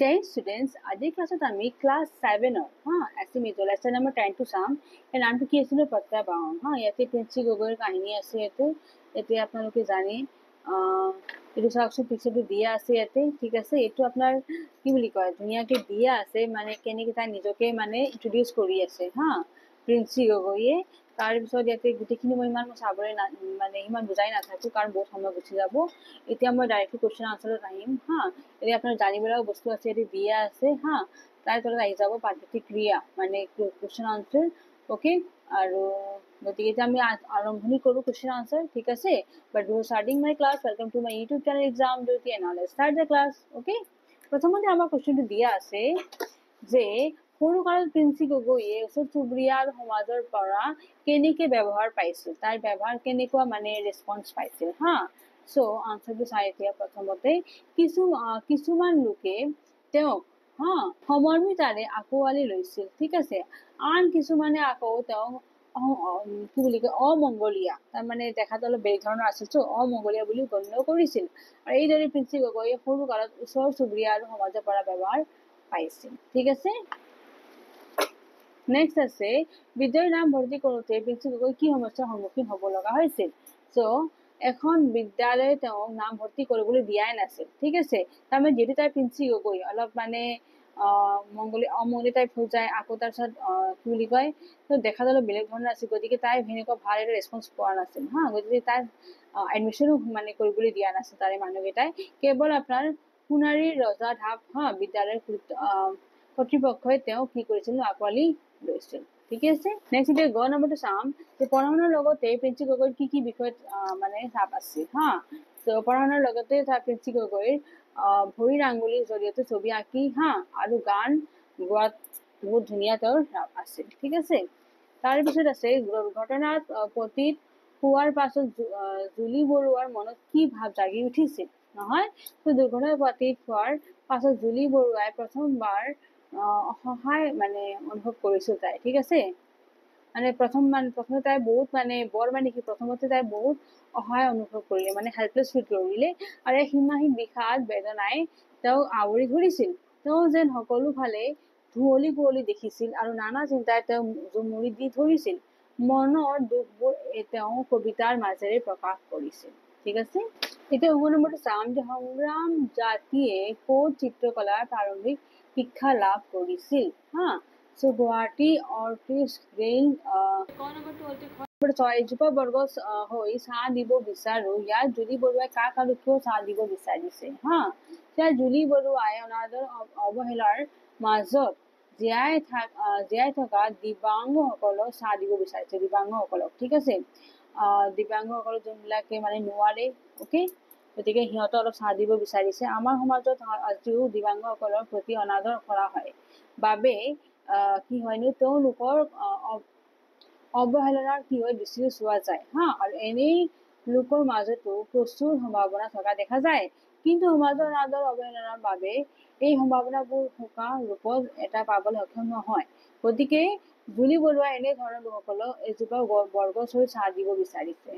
Dear students, আজি ক্লাছত আমি ক্লাছ 7 এস্টিমেট লেসন নম্বৰ 10 টো চাম। এই নামটো কি আছিল প্ৰত্যাবাহন ইয়াতে প্ৰিন্সি গগৈৰ কাহিনী আছে ইয়াতে আপোনালোকে জানে এইটো চাওকচোন পিকচাৰটো দিয়া আছে ইয়াতে ঠিক আছে এইটো আপোনাৰ কি বুলি কয় ধুনীয়াকে দিয়া আছে মানে কেনেকৈ তাই নিজকে মানে ইন্ট্ৰোডিউস কৰি আছে প্ৰিন্সি গগৈয়ে তাৰপিছত ইয়াতে গোটেইখিনি মই ইমান চাবলৈ মানে ইমান বুজাই নাথাকো কাৰণ বহুত সময় গুচি যাব এতিয়া মই ডাইৰেক্টলি কোৱেশ্চন আনসাৰত আহিম এতিয়া আপোনাৰ জানিবলগা বস্তু আছে ইয়াতে দিয়া আছে তাৰ তলত আহি যাব পদ্ধতি ক্ৰিয়া মানে কোৱেশ্চন আনসাৰ ওকে আৰু গতিকে এতিয়া আমি আৰম্ভণি কৰো কোৱেশ্চন আনসাৰ ঠিক আছে but before starting my class welcome to my YouTube channel exam Jyoti and now let's start the class okay প্ৰথমতে আমাৰ কোৱেশ্চনটো দিয়া আছে যে সৰু কালত প্ৰিন্সি গগৈয়ে ওচৰ চুবুৰীয়া আৰু সমাজৰ পৰা কেনেকৈ ব্যৱহাৰ পাইছিল তাৰ ব্যৱহাৰ কেনেকুৱা মানে ৰেসপন্স পাইছিল সো আনসাৰটো চাই এতিয়া প্ৰথমতে কিছুমান লোকে তেওঁক সমৰ্মিতাৰে আকোৱালি লৈছিল ঠিক আছে আন কিছুমানে আকৌ তেওঁক কি বুলি কয় অমংগলীয়া তাৰমানে দেখাত অলপ বেলেগ ধৰণৰ আছিল অমংগলীয়া বুলি গণ্য কৰিছিল আৰু এইদৰে প্ৰিন্সি গগৈয়ে সৰু কালত ওচৰ চুবুৰীয়া আৰু সমাজৰ পৰা ব্যৱহাৰ পাইছিল ঠিক আছে নেক্সট আছে বিদ্যালয়ৰ নাম ভৰ্তি কৰোঁতে প্ৰিন্সি গগৈ কি সমস্যাৰ সন্মুখীন হ'ব লগা হৈছিল সো এখন বিদ্যালয়ে তেওঁক নাম ভৰ্তি কৰিবলৈ দিয়াই নাছিল ঠিক আছে তাৰমানে যেহেতু তাই প্ৰিন্সি গগৈ অলপ মানে অমংগলী টাইপ হৈ যায় আকৌ তাৰপিছত কি বুলি কয় দেখাত অলপ বেলেগ ধৰণৰ আছিল গতিকে তাই সেনেকুৱা ভাল এটা ৰেছপন্স পোৱা নাছিল গতিকে তাই এডমিশ্যনো মানে কৰিবলৈ দিয়া নাছিল তাৰে মানুহকেইটাই কেৱল আপোনাৰ সোণাৰীৰ ৰজা ধাপ বিদ্যালয়ৰ কৰ্তৃপক্ষই তেওঁক কি কৰিছিল আকোৱালি লৈছিল ঠিক আছে নেক্সট এতিয়া গ নম্বৰটো চাম যে পঢ়া শুনাৰ লগতে প্ৰিন্সি গগৈৰ কি বিষয়ত মানে চাপ আছে সো পঢ়া শুনাৰ লগতে প্ৰিন্সি গগৈৰ ভৰিৰ আঙুলিৰ জৰিয়তে ছবি আঁকি আৰু গান গোৱাত বহুত ধুনীয়া তেওঁৰ ৰাপ আছিল ঠিক আছে তাৰপিছত আছে দুৰ্ঘটনাত পতিত হোৱাৰ পাছত জুলি বৰুৱাৰ মনত কি ভাৱ জাগি উঠিছিল নহয় তো দুৰ্ঘটনাত পতিত হোৱাৰ পাছত জুলি বৰুৱাই প্ৰথমবাৰ অসহায় মানে অনুভৱ কৰিছিল তাই ঠিক আছে মানে প্ৰথমে তাই বহুত মানে প্ৰথমতে তাই বহুত অসহায় অনুভৱ কৰিলে মানে হেল্পলেছ ফিল কৰিলে আৰু সীমাহীন বিষাদ বেদনাই তেওঁক আৱৰি ধৰিছিল তেওঁ যেন সকলো ফালে ধুঁৱলি কুঁৱলী দেখিছিল আৰু নানা চিন্তাই তেওঁ জুমুৰি দি ধৰিছিল মনৰ দুখবোৰ তেওঁ কবিতাৰ মাজেৰে প্ৰকাশ কৰিছিল ঠিক আছে এতিয়া 9 নম্বৰটো চাম যে সংগ্ৰাম জাতিয়ে ক'ত চিত্ৰকলাৰ প্ৰাৰম্ভিক শিক্ষা লাভ কৰিছিল সো গুৱাহাটী আৰ্টিষ্ট গ্ৰেইন যুৱ বৰ্গ হৈ চাহ দিব বিচাৰো ইয়াত জুলি বৰুৱাই কাক আৰু কিয় চাহ দিব বিচাৰিছে জুলি বৰুৱাই অনাদৰ অৱহেলাৰ মাজত জীয়াই থকা দিব্যাংগসকলক চাহ দিব বিচাৰিছে দিব্যাংগসকলক ঠিক আছে দিব্যাংগসকলক যোনবিলাকে মানে নোৱাৰে ওকে গতিকে সিহঁতে অলপ চাহ দিব বিচাৰিছে আমাৰ সমাজত আজিও দিব্যাংগসকলৰ প্ৰতি অনাদৰ কৰা হয় বাবে কি হয়নো তেওঁলোকৰ অৱহেলাৰ কি হয় দৃষ্টিৰে চোৱা যায় আৰু এনেই লোকৰ মাজতো প্ৰচুৰ সম্ভাৱনা থকা দেখা যায় কিন্তু সমাজৰ আদৰ অৱহেলাৰ বাবে এই সম্ভাৱনাবোৰ থকা ৰূপত এটা পাবলৈ সক্ষম নহয় গতিকে জুলি বৰুৱাই এনে ধৰণৰ লোকসকলক এজোপা বৰগছ হৈ চাহ দিব বিচাৰিছে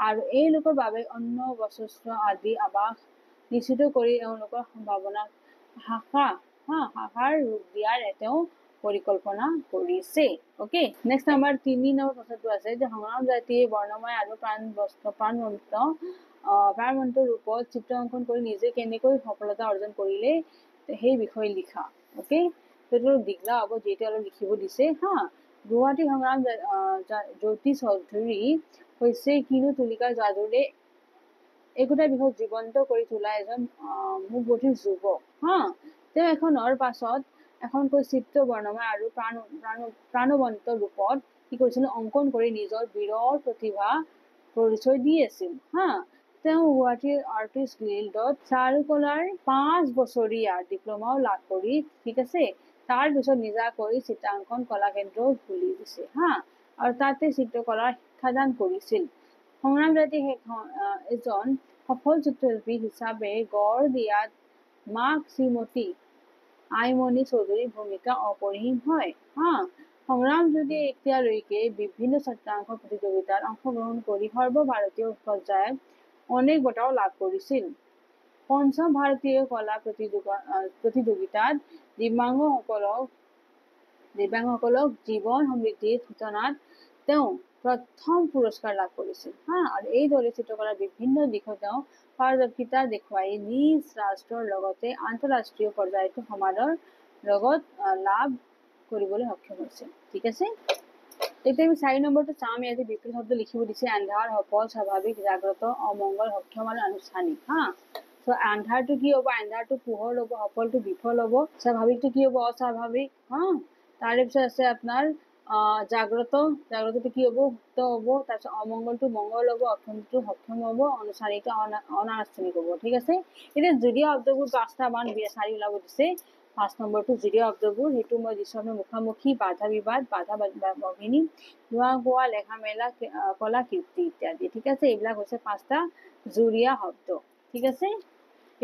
আৰু এই লোকৰ বাবে অন্ন বস্ত্ৰ আদি আৱাস নিশ্চিত কৰি এওঁলোকৰ সম্ভাৱনা শাখাৰ ৰূপ দিয়াৰ তেওঁ পৰিকল্পনা কৰিছে ওকে নেক্সট আমাৰ 3 নম্বৰ প্ৰশ্নটো আছে যে সংগ্ৰাম জাতিয়ে বৰ্ণময় আৰু প্ৰাণৱন্ত ৰূপত চিত্ৰ অংকন কৰি নিজে কেনেকৈ সফলতা অৰ্জন কৰিলে সেই বিষয়ে লিখা ওকে সেইটো দীঘলা হ'ব যিহেতু অলপ লিখিব দিছে গুৱাহাটী সংগ্ৰাম জ্যোতি চৌধুৰী হৈছে কিনো তুলিকা যাদুৰে একোটা বিষয় জীৱন্ত কৰি তোলা এজন মুখগঠিৰ যুৱক তেওঁ এখনৰ পাছত এখনকৈ চিত্ৰ বৰ্ণময় আৰু প্ৰাণৱন্ত ৰূপত কি কৰিছিল অংকন কৰি নিজৰ বিৰল প্ৰতিভা পৰিচয় দি আছিল তেওঁ গুৱাহাটীৰ আৰ্টিষ্ট গিল্ডত চাৰুকলাৰ 5 বছৰীয়া ডিপ্ল'মাও লাভ কৰি ঠিক আছে তাৰ পিছত নিজাকৈ চিত্ৰাংকন কলা কেন্দ্ৰ খুলি দিছে আৰু তাতে চিত্ৰকলাৰ শিক্ষাদান কৰিছিল সংগ্ৰাম জাতি এজন সফল চিত্ৰশিল্পী হিচাপে গঢ় দিয়াত মাক শ্ৰীমতী আইমণি চৌধুৰীৰ ভূমিকা অপৰিসীম হয় সংগ্ৰাম যদি এতিয়ালৈকে বিভিন্ন চিত্ৰাংকন প্ৰতিযোগিতাত অংশগ্ৰহণ কৰি সৰ্বভাৰতীয় পৰ্যায়ত অনেক বঁটাও লাভ কৰিছিল পঞ্চম ভাৰতীয় কলা প্ৰতিযোগিতাত দিব্যাংগসকলক জীৱন সমৃদ্ধিৰ সূচনাত তেওঁ প্ৰথম পুৰস্কাৰ লাভ কৰিছিল হা আৰু এইদৰে চিত্ৰকলাৰ বিভিন্ন দিশত তেওঁ পাৰদৰ্শিতা দেখুৱাই নিজ ৰাষ্ট্ৰৰ লগতে আন্তঃৰাষ্ট্ৰীয় পৰ্যায়তো সমাদৰ লগত লাভ কৰিবলৈ সক্ষম হৈছে ঠিক আছে এতিয়া আমি 4 নম্বৰটো চাম ইয়াতে বিপৰীত শব্দ লিখিব দিছে আন্ধাৰ সফল স্বাভাৱিক জাগ্ৰত অমংগল সক্ষম আৰু আনুষ্ঠানিক হা সো আন্ধাৰটো কি হ'ব আন্ধাৰটো পোহৰ হ'ব সফলটো বিফল হ'ব স্বাভাৱিকটো কি হ'ব অস্বাভাৱিক হা তাৰে পিছত আছে আপোনাৰ জাগ্ৰতটো কি হ'ব সুপ্ত হ'ব তাৰপিছত অমংগলটো মংগল হ'ব অক্ষমটো সক্ষম হ'ব আনুষ্ঠানিকটো অনানুষ্ঠানিক হ'ব ঠিক আছে এতিয়া যদিও শব্দবোৰ 5টা মান 4 ওলাব দিছে 5 নম্বৰটো যদিও শব্দবোৰ হেতু মই দিছো আপোনাৰ মুখামুখি বাধা বিবাদ বাধা ভগিনী ধোৱা গোৱা লেখা মেলা কলা কীৰ্তি ইত্যাদি ঠিক আছে এইবিলাক হৈছে 5টা জুৰিয়া শব্দ ঠিক আছে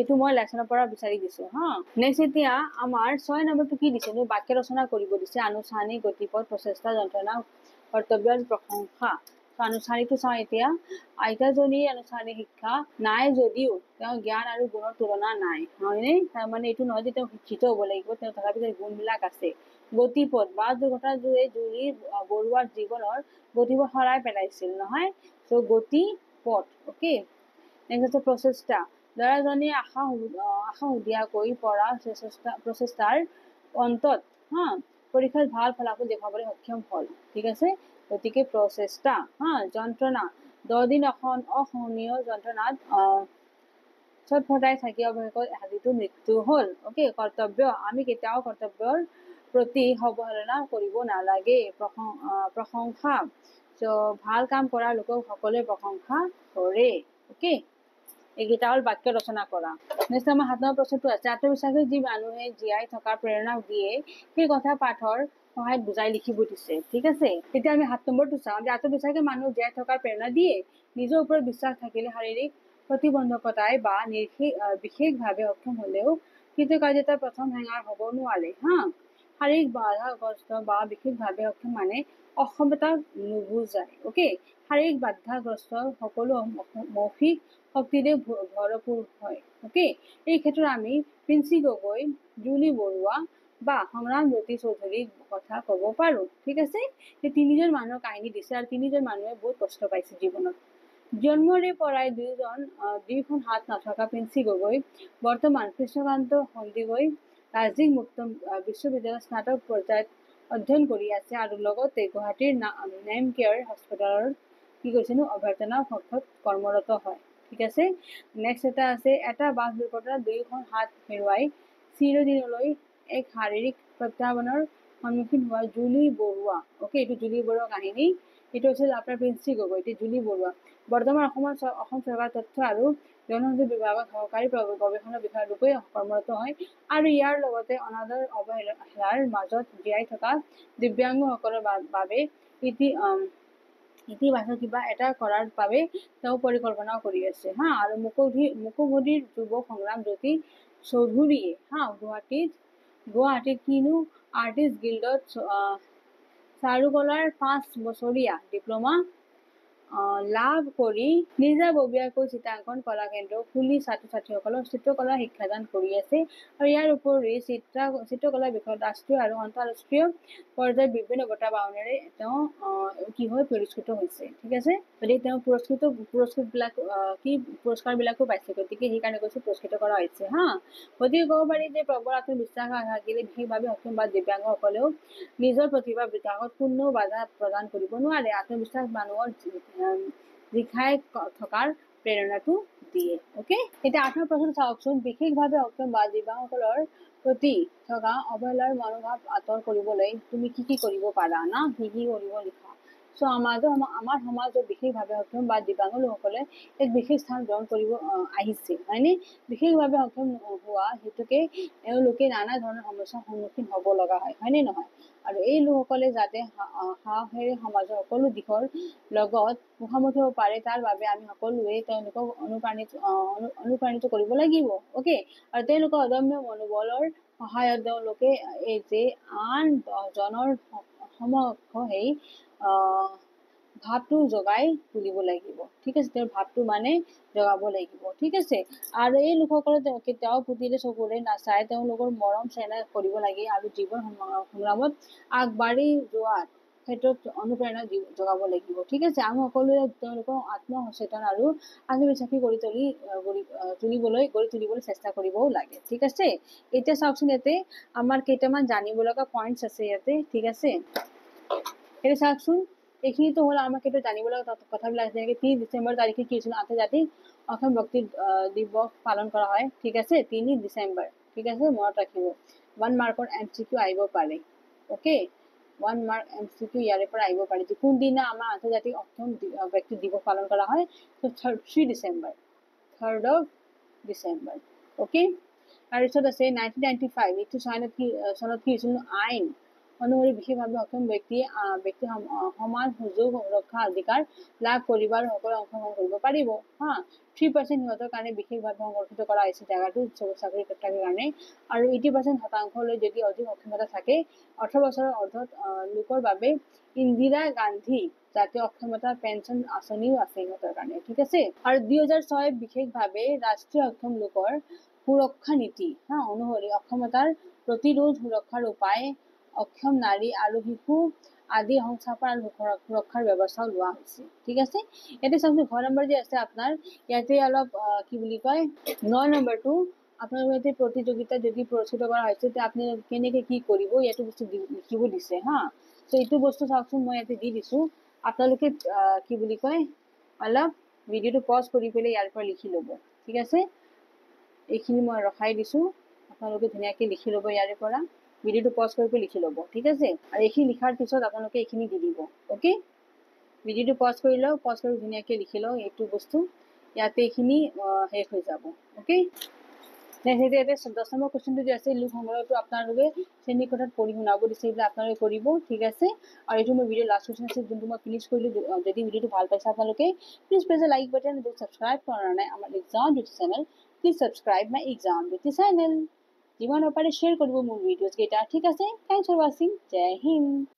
এটো মই লেসনৰ পৰা বিচাৰি দিছো হা নেক্সট এতিয়া আমাৰ 6 নম্বৰটো কি দিছে নো বাক্য ৰচনা কৰিব দিছে আনুষ্ঠানিক গতিপথ প্ৰচেষ্টা যন্ত্ৰণা কৰ্তব্যৰ প্ৰশংসা আনুষ্ঠানিকটো চাও এতিয়া আইতাজনীৰ আনুষ্ঠানিক শিক্ষা নাই যদিও তেওঁ জ্ঞান আৰু গুণৰ তুলনা নাই হয়নে তাৰ মানে এটো নহয় যে তেওঁ শিক্ষিত হ'ব লাগিব তেওঁ তথাপিও গুণবিলাক আছে গতিপথ বা দুঘটা জুৰি বৰুৱাৰ জীৱনৰ গতিপথ হৰাই পেলাইছিল নহয় সো গতিপথ ওকে নেক্সট প্ৰচেষ্টা ল'ৰাজনে আশা হুদিয়াকৈ পৰা প্ৰচেষ্টাৰ অন্তত হা পৰীক্ষাত ভাল ফলাফল দেখাবলৈ সক্ষম হল ঠিক আছে গতিকে প্ৰচেষ্টা হা যন্ত্ৰণা 10 দিন অসহনীয় যন্ত্ৰণাত ছটফটাই থাকি অৱশেষত হাতীটো মৃত্যু হল ওকে কৰ্তব্য আমি কেতিয়াও কৰ্তব্যৰ প্ৰতি অৱহেলনা কৰিব নালাগে প্ৰশংসা সো ভাল কাম কৰা লোকক সকলোৱে প্ৰশংসা কৰে ওকে এইকেইটা হল বাক্য ৰচনা কৰা নেক্সট আমাৰ 7 নম্বৰ প্ৰশ্নটো আছে আত্মবিশ্বাসী যি মানুহে জীয়াই থকাৰ প্ৰেৰণা দিয়ে সেই কথা পাঠৰ সহায়ত বুজাই লিখিব দিছে ঠিক আছে এতিয়া আমি 7 নম্বৰটো চাওঁ যে আত্মবিশ্বাসী মানুহ জীয়াই থকাৰ প্ৰেৰণা দিয়ে নিজৰ ওপৰত বিশ্বাস থাকিলে শাৰীৰিক প্ৰতিবন্ধকতাই বা বিশেষভাৱে অক্ষম হলেও কৃতকাৰ্যতাৰ প্ৰথম হেঙাৰ হ'ব নোৱাৰে হা শাৰীৰিক বাধাগ্ৰস্ত বা বিশেষভাৱে অক্ষম মানে অক্ষমতা নুবুজায় ওকে শাৰীৰিক বাধাগ্ৰস্ত সকলো মৌখিক শক্তিৰে ভৰপূৰ হয় ওকে এই ক্ষেত্ৰত আমি প্ৰিন্সি গগৈ জুলি বৰুৱা বা সংগ্ৰাম জ্যোতি চৌধুৰীৰ কথা ক'ব পাৰো ঠিক আছে এই তিনিজন মানুহৰ কাহিনী দিছে আৰু তিনিজন মানুহে বহুত কষ্ট পাইছে জীৱনত জন্মৰে পৰাই দুইখন হাত নথকা প্ৰিন্সি গগৈ বৰ্তমান কৃষ্ণকান্ত সন্দিকৈ ৰাজ্যিক মুক্ত বিশ্ববিদ্যালয়ৰ স্নাতক পৰ্যায়ত অধ্যয়ন কৰি আছে আৰু লগতে গুৱাহাটীৰ নেম কেয়াৰ হস্পিটেলৰ কি কৈছেনো অভ্যৰ্থনা কক্ষত কৰ্মৰত হয় ঠিক আছে নেক্সট এটা আছে এটা বাছ দুৰ্ঘটনাত দুইখন হাত হেৰুৱাই চিৰদিনলৈ এক শাৰীৰিক প্ৰত্যাহ্বানৰ সন্মুখীন হোৱা জুলি বৰুৱা ওকে এইটো জুলি বৰুৱা কাহিনী এইটো হৈছে আপোনাৰ প্ৰিন্সি গগৈ এইটো জুলি বৰুৱা বৰ্তমান অসম চৰকাৰ তথ্য আৰু জনসংযোগ বিভাগত সহকাৰী গৱেষণা বিষয়াৰূপে কৰ্মৰত হয় আৰু ইয়াৰ লগতে অনাদৰ অৱহেলাৰ মাজত জীয়াই থকা দিব্যাংগসকলৰ বাবে ইতিবাচক কিবা এটা কৰাৰ বাবে তেওঁ পৰিকল্পনা কৰি আছে হা আৰু মুকভদিৰ যুৱ সংগ্ৰাম জ্যোতি চৌধুৰীয়ে হা গুৱাহাটীত কিনো আৰ্টিষ্ট গিল্ডত চাৰুকলাৰ 5 বছৰীয়া ডিপ্ল'মা লাভ কৰি নিজাববীয়াকৈ চিত্ৰাংকন কলা কেন্দ্ৰ খুলি ছাত্ৰ ছাত্ৰীসকলক চিত্ৰকলা শিক্ষাদান কৰি আছে আৰু ইয়াৰ উপৰি চিত্ৰকলা বিষয়ত ৰাষ্ট্ৰীয় আৰু আন্তঃৰাষ্ট্ৰীয় পৰ্যায়ত বিভিন্ন বঁটা বাহনেৰে তেওঁ কি হয় পুৰস্কৃত হৈছে ঠিক আছে গতিকে তেওঁ পুৰস্কাৰ বিলাকো পাইছে গতিকে সেইকাৰণে কৈছো পুৰস্কৃত কৰা হৈছে হা গতিকে ক'ব পাৰি যে প্ৰবল আত্মবিশ্বাস থাকিলে বিশেষভাৱে সক্ষম বা দিব্যাংগসকলেও নিজৰ প্ৰতিভা বিকাশত কোনো বাধা প্ৰদান কৰিব নোৱাৰে আত্মবিশ্বাস মানুহৰ জিখাই থকাৰ প্ৰেৰণাটো দিয়ে ওকে এটা 8 নম্বৰ প্ৰশ্ন চাওকচোন বিশেষভাৱে অক্ষম বা দিব্যাংগসকলৰ প্ৰতি থকা অৱহেলাৰ মনোভাৱ আঁতৰ কৰিবলৈ তুমি কি কৰিব পাৰা না কি কৰিব লিখা সো আমাৰ সমাজত বিশেষভাৱে অক্ষম বা দিব্যাংগ লোকসকলে এক বিশেষ স্থান গ্ৰহণ কৰিব আহিছে হয়নে বিশেষভাৱে অক্ষম হোৱা হেতুকে এওঁলোকে নানা ধৰণৰ সমস্যাৰ সন্মুখীন হ'ব লগা হয়নে নহয় আৰু এই লোকসকলে যাতে সাহসেৰে সমাজৰ সকলো দিশৰ লগত মুখামুখি হ'ব পাৰে তাৰ বাবে আমি সকলোৱে তেওঁলোকক অনুপ্ৰাণিত কৰিব লাগিব ওকে আৰু তেওঁলোকৰ অদম্য মনোবলৰ সহায়ত তেওঁলোকে এই যে আন 10জনৰ সমকক্ষ সেই ভাৱটো জগাই তুলিব লাগিব, ঠিক আছে, তেওঁৰ ভাৱটো মানে জগাব লাগিব, ঠিক আছে। আৰু এই লোকসকলে কেতিয়াও পুতিলে চকুৰে নাচায়, তেওঁলোকৰ মৰম চেনেহ কৰিব লাগে আৰু জীৱন সংগ্ৰামত আগবাঢ়ি যোৱাৰ ক্ষেত্ৰত অনুপ্ৰেৰণা জগাব লাগিব, ঠিক আছে। আমি সকলোৱে তেওঁলোকক আত্মসচেতন আৰু আত্মবিশ্বাসী কৰি তুলিবলৈ চেষ্টা কৰিবও লাগে, ঠিক আছে। এতিয়া চাওকচোন, ইয়াতে আমাৰ কেইটামান জানিব লগা পইণ্টছ আছে ইয়াতে, ঠিক আছে। এতিয়া চাওকচোন, এইখিনিতো হ'ল আমাৰ কেইটা জানিব লগা কথাবিলাক, যেনেকে ৩ ডিচেম্বৰ তাৰিখে কি হৈছিল, আন্তৰ্জাতিক অসম ব্যক্তি দিৱস পালন কৰা হয়, ঠিক আছে, ৩ ডিচেম্বৰ, ঠিক আছে, মনত ৰাখিব। 1 মাৰ্কৰ MCQ আহিব পাৰে, অ'কে, 1 মাৰ্ক MCQ ইয়াৰে পৰা আহিব পাৰে, যে কোনদিনা আমাৰ আন্তৰ্জাতিক অসম ব্যক্তি দিৱস পালন কৰা হয়, তো 3 December, 3rd of December, okay. তাৰপিছত আছে 1995, এইটো চনত কি হৈছিল, আইন অনুসৰি বিশেষভাৱে অক্ষম ব্যক্তি সমান সুযোগ সুৰক্ষা অধিকাৰ লাভ কৰিব আৰু সকলোৱে অংশগ্ৰহণ কৰিব পাৰিব, হা। 3% সিহঁতৰ কাৰণে বিশেষভাৱে সংৰক্ষিত কৰা হৈছে জাগাটো চাকৰি ক্ষেত্ৰৰ কাৰণে, আৰু 80% শতাংশলৈ যদি অধিক অক্ষমতা থাকে 18 বছৰৰ অৰ্ধত লোকৰ বাবে ইন্দিৰা গান্ধী জাতীয় অক্ষমতা পেঞ্চন আঁচনিও আছে সিহঁতৰ কাৰণে, ঠিক আছে। আৰু 2006 বিশেষভাৱে ৰাষ্ট্ৰীয় অক্ষম লোকৰ সুৰক্ষা নীতি, হা, অনুসৰি অক্ষমতাৰ প্ৰতিৰোধ সুৰক্ষাৰ উপায়, অক্ষম নাৰী আৰু শিশু আদি সংস্থাপন আৰু সুৰক্ষাৰ ব্যৱস্থাও লোৱা হৈছে, ঠিক আছে। ইয়াতে চাওকচোন, ঘৰ নম্বৰ যে আছে আপোনাৰ, ইয়াতে অলপ কি বুলি কয়, 9 নম্বৰটো আপোনালোকে ইয়াতে প্ৰতিযোগিতা যদি প্ৰস্তুত কৰা হৈছে, তেতিয়া আপুনি কেনেকে কি কৰিব ইয়াতে বস্তু লিখিব দিছে, হা। তো এইটো বস্তু চাওকচোন, মই ইয়াতে দি দিছো, আপোনালোকে কি বুলি কয়, অলপ ভিডিঅ'টো পজ কৰি পেলাই ইয়াৰ পৰা লিখি ল'ব, ঠিক আছে। এইখিনি মই ৰখাই দিছো, আপোনালোকে ধুনীয়াকে লিখি ল'ব ইয়াৰে পৰা, ভিডিঅ'টো পজ কৰি পেলাই লিখি ল'ব, ঠিক আছে। আৰু এইখিনি লিখাৰ পিছত আপোনালোকে এইখিনি দি দিব, অ'কে। ভিডিঅ'টো পজ কৰি লওক, পজ কৰি ধুনীয়াকে লিখি লওক এইটো বস্তু, ইয়াতে এইখিনি শেষ হৈ যাব, অ'কে। ইয়াতে 10 নম্বৰ কুৱেশ্যনটো যে আছে, লোক সংগ্ৰহটো আপোনালোকে শ্ৰেণীকোঠাত পঢ়ি শুনাব দিছে, এইবিলাক আপোনালোকে কৰিব, ঠিক আছে। আৰু এইটো মই ভিডিঅ' লাষ্ট কুৱেশ্যন আছে, যোনটো মই ফিনিছ কৰিলোঁ। যদি ভিডিঅ'টো ভাল পাইছে আপোনালোকে, please press the like button, যদি ছাবস্ক্ৰাইব কৰা নাই আমাৰ exam beauty channel, please subscribe my exam beauty channel, যিমান পাৰে শ্বেয়াৰ কৰিব মোৰ ভিডিঅ'জ কেইটা, ঠিক আছে। থেংকছ ফৰ ৱাচিং, জয় হিন্দ।